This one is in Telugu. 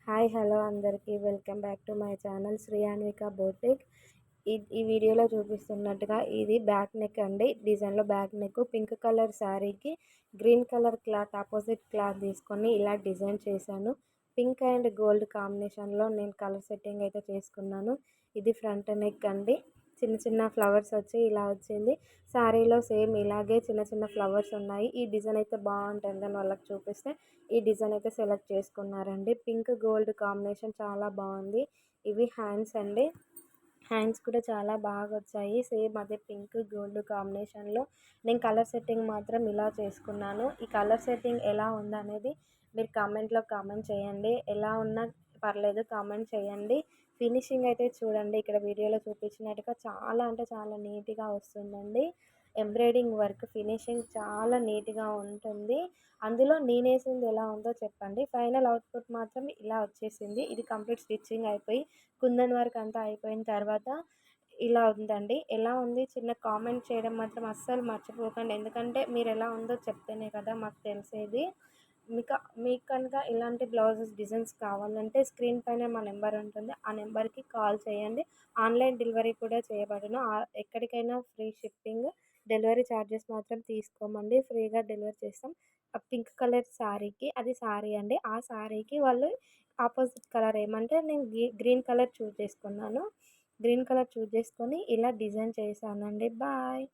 హాయ్ హలో అందరికీ welcome back to my channel Shri Anvika boutique. ఈ వీడియోలో చూపిస్తున్నట్టుగా ఇది బ్యాక్ నెక్ అండి. డిజైన్లో బ్యాక్ నెక్ పింక్ కలర్ శారీకి green colour cloth opposite cloth తీసుకొని ఇలా డిజైన్ చేశాను. పింక్ అండ్ గోల్డ్ కాంబినేషన్లో నేను కలర్ సెట్టింగ్ అయితే చేసుకున్నాను. ఇది ఫ్రంట్ నెక్ అండి. చిన్న చిన్న ఫ్లవర్స్ వచ్చి ఇలా వచ్చింది. శారీలో సేమ్ ఇలాగే చిన్న చిన్న ఫ్లవర్స్ ఉన్నాయి. ఈ డిజైన్ అయితే బాగుంటుందని వాళ్ళకి చూపిస్తే ఈ డిజైన్ అయితే సెలెక్ట్ చేసుకున్నారండి. పింక్ గోల్డ్ కాంబినేషన్ చాలా బాగుంది. ఇవి హ్యాండ్స్ అండి. హ్యాండ్స్ కూడా చాలా బాగా వచ్చాయి. సేమ్ అదే పింక్ గోల్డ్ కాంబినేషన్లో నేను కలర్ సెట్టింగ్ మాత్రం ఇలా చేసుకున్నాను. ఈ కలర్ సెట్టింగ్ ఎలా ఉందనేది మీరు కామెంట్లో కామెంట్ చేయండి. ఎలా ఉన్నా పర్లేదు కామెంట్ చేయండి. ఫినిషింగ్ అయితే చూడండి, ఇక్కడ వీడియోలో చూపించినట్టుగా చాలా అంటే చాలా నీట్గా వస్తుందండి. ఎంబ్రాయిడింగ్ వర్క్ ఫినిషింగ్ చాలా నీట్గా ఉంటుంది. అందులో నేనేసింది ఎలా ఉందో చెప్పండి. ఫైనల్ అవుట్పుట్ మాత్రం ఇలా వచ్చేసింది. ఇది కంప్లీట్ స్టిచ్చింగ్ అయిపోయి కుందన్ వర్క్ అంతా అయిపోయిన తర్వాత ఇలా ఉందండి. ఎలా ఉంది చిన్న కామెంట్ చేయడం మాత్రం అస్సలు మర్చిపోకండి. ఎందుకంటే మీరు ఎలా ఉందో చెప్తేనే కదా మాకు తెలిసేది. మీకు కనుక ఇలాంటి బ్లౌజెస్ డిజైన్స్ కావాలంటే స్క్రీన్ పైన మా నెంబర్ ఉంటుంది. ఆ నెంబర్కి కాల్ చేయండి. ఆన్లైన్ డెలివరీ కూడా చేయబడును. ఎక్కడికైనా ఫ్రీ షిప్పింగ్. డెలివరీ ఛార్జెస్ మాత్రం తీసుకోమండి. ఫ్రీగా డెలివరీ చేస్తాం. ఆ పింక్ కలర్ శారీకి అది శారీ అండి. ఆ శారీకి వాళ్ళు ఆపోజిట్ కలర్ ఏమంటే నేను గ్రీన్ కలర్ చూస్ చేసుకున్నాను. గ్రీన్ కలర్ చూస్ చేసుకొని ఇలా డిజైన్ చేశానండి. బాయ్.